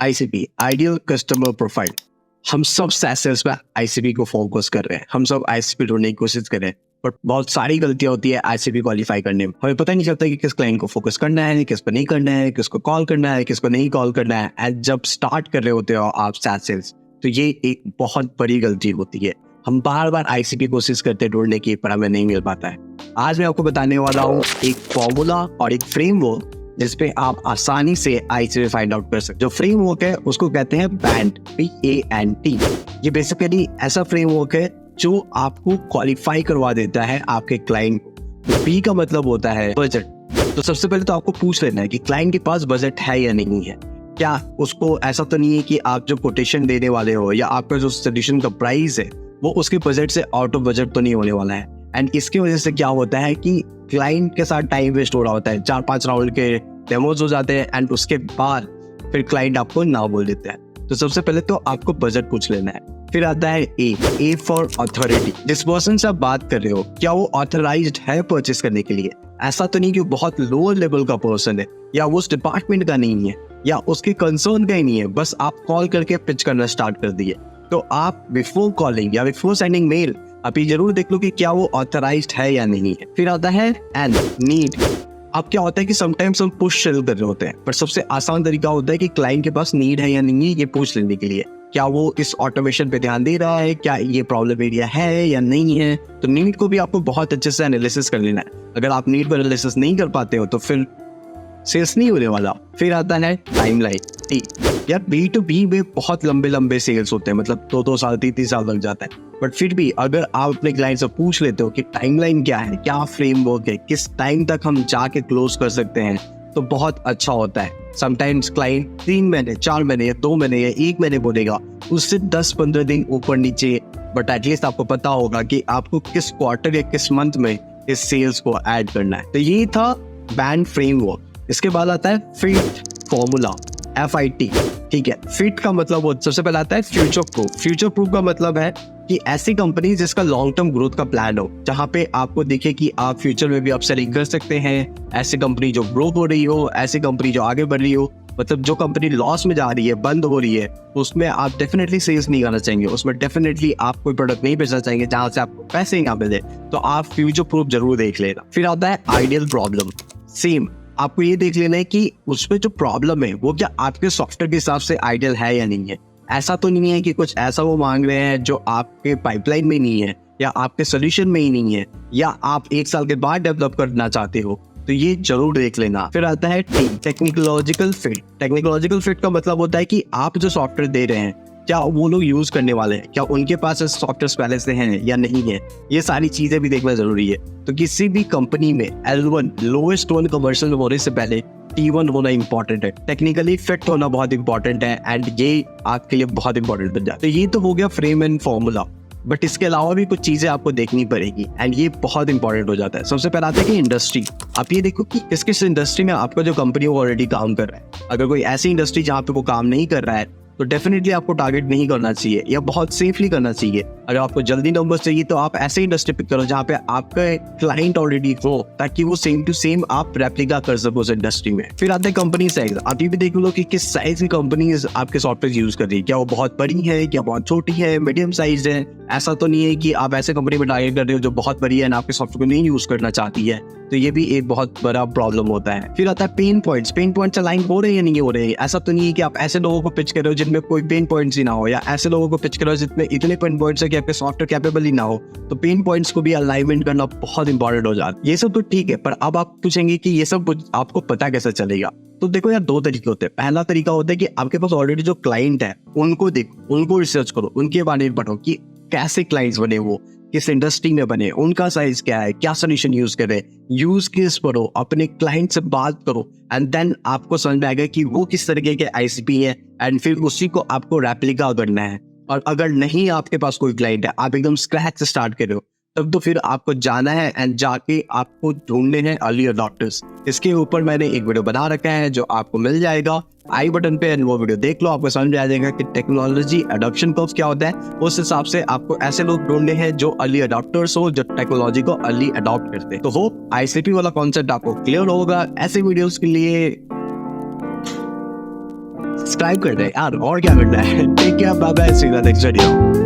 ICP, ideal customer profile. हम सब sales में आईसीपी को फोकस कर रहे हैं, हम सब आईसीपी ढूंढने की कोशिश कर रहे हैं, बट बहुत सारी गलतियां होती है आईसीपी क्वालिफाई करने में। हमें पता नहीं चलता कि किस क्लाइंट को फोकस करना है, किस पर नहीं करना है, किसको कॉल करना है, किसको नहीं कॉल करना है। एंड जब स्टार्ट कर रहे होते हो आप सेल्स, तो ये एक बहुत बड़ी गलती होती है। हम बार बार आईसीपी कोशिश करते ढूंढने की, पर हमें नहीं मिल पाता है। आज मैं आपको बताने वाला हूँ एक फॉर्मूला और एक फ्रेमवर्क जिसपे आप आसानी से आईसीपी फाइंड आउट कर सकते। जो फ्रेमवर्क है उसको कहते हैं बैंड, BANT। ये बेसिकली ऐसा फ्रेमवर्क है जो आपको क्वालिफाई करवा देता है आपके क्लाइंट को। बी का मतलब होता है बजट। तो सबसे पहले तो आपको पूछ लेना है कि क्लाइंट के पास बजट है या नहीं है। क्या उसको ऐसा तो नहीं है कि आप जो कोटेशन देने वाले हो या आपका जो सोल्यूशन का प्राइस है वो उसके बजट से आउट ऑफ बजट तो नहीं होने वाला है। एंड इसकी वजह से क्या होता है कि क्लाइंट के साथ टाइम वेस्ट हो रहा होता है, 4-5 राउंड के डेमोज हो जाते हैं एंड उसके बाद फिर क्लाइंट आपको ना बोल देते हैं। तो सबसे पहले तो आपको बजट पूछ लेना है। फिर आता है ए फॉर अथॉरिटी। जिस पर्सन से आप बात कर रहे हो क्या वो ऑथराइज्ड है परचेस करने के लिए। ऐसा तो नहीं कि बहुत लोअर लेवल का पर्सन है या वो उस डिपार्टमेंट का नहीं है या उसके कंसर्न का ही नहीं है, बस आप कॉल करके पिच करना स्टार्ट कर दिए। तो आप बिफोर कॉलिंग या बिफोर सेंडिंग मेल आप ये जरूर देख लो कि क्या वो ऑथराइज्ड है या नहीं है। फिर आता है एंड नीड। अब क्या होता है कि समटाइम्स हम पुश सेल कर रहे होते हैं, पर सबसे आसान तरीका होता है कि क्लाइंट के पास नीड है या नहीं है ये पूछ लेने के लिए। क्या वो इस ऑटोमेशन पे ध्यान दे रहा है, क्या ये प्रॉब्लम एरिया है या नहीं है। तो नीड को भी आपको बहुत अच्छे से एनालिसिस कर लेना है। अगर आप नीड पर एनालिसिस नहीं कर पाते हो तो फिर सेल्स नहीं होने वाला। फिर आता है टाइमलाइन। यार B2B में बहुत लंबे लंबे सेल्स होते हैं, मतलब 2-2 साल 3-3 साल लग जाता है। बट फिर भी अगर आप अपने क्लाइंट से पूछ लेते हो कि टाइमलाइन क्या है, क्या फ्रेमवर्क है, किस टाइम तक हम जाके क्लोज कर सकते हैं, तो बहुत अच्छा होता है। समटाइम्स क्लाइंट 3 महीने 4 महीने या 2 महीने या 1 महीने बोलेगा, उससे 10-15 दिन ऊपर नीचे, बट एटलीस्ट आपको पता होगा कि आपको किस क्वार्टर या किस मंथ में इस सेल्स को ऐड करना है। तो ये था बैंड फ्रेमवर्क। इसके बाद आता है फिट फॉर्मूला, FIT। ठीक है, फिट का मतलब सबसे पहले आता है फ्यूचर प्रूफ। फ्यूचर प्रूफ का मतलब है कि ऐसी कंपनी जिसका लॉन्ग टर्म ग्रोथ का प्लान हो, जहां पे आपको दिखे कि आप फ्यूचर में भी अपसेलिंग कर सकते हैं। ऐसी कंपनी जो ग्रो हो रही हो, ऐसी कंपनी जो आगे बढ़ रही हो। मतलब जो कंपनी लॉस में जा रही है, बंद हो रही है, उसमें आप डेफिनेटली सेल्स नहीं करना चाहेंगे, उसमें डेफिनेटली आप कोई प्रोडक्ट नहीं बेचना चाहेंगे जहां से आपको पैसे ना मिले। तो आप फ्यूचर प्रूफ जरूर देख लेना। फिर आता है आइडियल प्रॉब्लम। सेम आपको ये देख लेना है कि उसमें जो प्रॉब्लम है वो क्या आपके सॉफ्टवेयर के हिसाब से आइडियल है या नहीं है। ऐसा तो नहीं है कि कुछ ऐसा वो मांग रहे हैं जो आपके पाइपलाइन में नहीं है या आपके सोल्यूशन में ही नहीं है या आप 1 साल के बाद डेवलप करना चाहते हो। तो ये जरूर देख लेना। फिर आता है टेक्निकोलॉजिकल फिट। टेक्निकोलॉजिकल फिट का मतलब होता है कि आप जो सॉफ्टवेयर दे रहे हैं क्या वो लोग यूज करने वाले हैं, क्या उनके पास सॉफ्टवेयर पहले से हैं या नहीं है। ये सारी चीजें भी देखना जरूरी है। तो किसी भी कंपनी में L1 लोएस्ट वन कमर्शियल होने से पहले T1 होना इंपॉर्टेंट है। टेक्निकली फिट होना बहुत इंपॉर्टेंट है एंड ये आपके लिए बहुत इंपॉर्टेंट बन जाता है। तो ये तो हो गया फ्रेम एंड फॉर्मूला, बट इसके अलावा भी कुछ चीजें आपको देखनी पड़ेगी एंड ये बहुत इंपॉर्टेंट हो जाता है। सबसे पहले आता है कि इंडस्ट्री। आप ये देखो कि किस किस इंडस्ट्री में आपका जो कंपनी वो ऑलरेडी काम कर रहा है। अगर कोई ऐसी इंडस्ट्री जहाँ पे वो काम नहीं कर रहा है तो डेफिनेटली आपको टारगेट नहीं करना चाहिए या बहुत सेफली करना चाहिए। अगर आपको जल्दी नंबर चाहिए तो आप ऐसे इंडस्ट्री पिक करो जहाँ पे आपका क्लाइंट ऑलरेडी हो, ताकि वो सेम टू सेम आप रेप्लिका कर सको उस इंडस्ट्री में। फिर आते हैं कंपनी साइज। आप ये भी देख लो कि किस साइज की कंपनीज आपके सॉफ्टवेयर यूज कर रही है। क्या वो बहुत बड़ी है, क्या बहुत छोटी है, मीडियम साइज है। ऐसा तो नहीं है कि आप ऐसे कंपनी में टारगेट कर रहे हो जो बहुत बड़ी है ना आपके सॉफ्टवेयर को नहीं यूज करना चाहती है। तो ये भी एक बहुत बड़ा प्रॉब्लम होता है। फिर आता है pen points. Pen points align हो रहे हैं या नहीं हो रहे हैं। ऐसा तो नहीं है कि आप ऐसे लोगों को पिच कर रहे हो जिनमें कोई पेन पॉइंट्स ही ना हो, या ऐसे लोगों को पिच कर रहे हो जितने इतने पेन पॉइंट्स है कि आपके सॉफ्टवेयर कैपेबल ही ना हो। तो पेन पॉइंट्स को भी अलाइनमेंट करना बहुत इंपॉर्टेंट हो जाता है। ये सब तो ठीक है, पर अब आप पूछेंगे कि ये सब आपको पता कैसे चलेगा। तो देखो यार, 2 तरीके होते हैं। पहला तरीका होता है कि आपके पास ऑलरेडी जो क्लाइंट है उनको देखो, उनको रिसर्च करो, उनके बारे में पढ़ो कि कैसे क्लाइंट्स बने, वो किस इंडस्ट्री में बने, उनका साइज क्या है, क्या सोल्यूशन यूज कर रहे हैं, यूज केस पढ़ो, अपने क्लाइंट से बात करो एंड देन आपको समझ में आएगा कि वो किस तरीके के आईसीपी है एंड फिर उसी को आपको रेप्लिका करना है। और अगर नहीं आपके पास कोई क्लाइंट है, आप एकदम स्क्रैच से स्टार्ट कर रहे हो, तब तो फिर आपको जाना है एंड जाके आपको ढूंढने हैं अर्ली अडॉप्टर्स। इसके ऊपर मैंने एक वीडियो बना रखा है जो आपको मिल जाएगा आई बटन पे, वो वीडियो देख लो, आपको समझ में आ जाएगा कि टेक्नोलॉजी अडॉप्शन कर्व क्या होता है। उस हिसाब से आपको ऐसे लोग ढूंढने हैं जो अर्ली अडॉप्टर्स हो, जो टेक्नोलॉजी को अर्ली अडॉप्ट करते हैं। तो होप आईसीपी वाला कॉन्सेप्ट आपको क्लियर होगा। ऐसे वीडियोस के लिए सब्सक्राइब कर दे यार, और क्या करना है। Take care, bye bye, see you next video.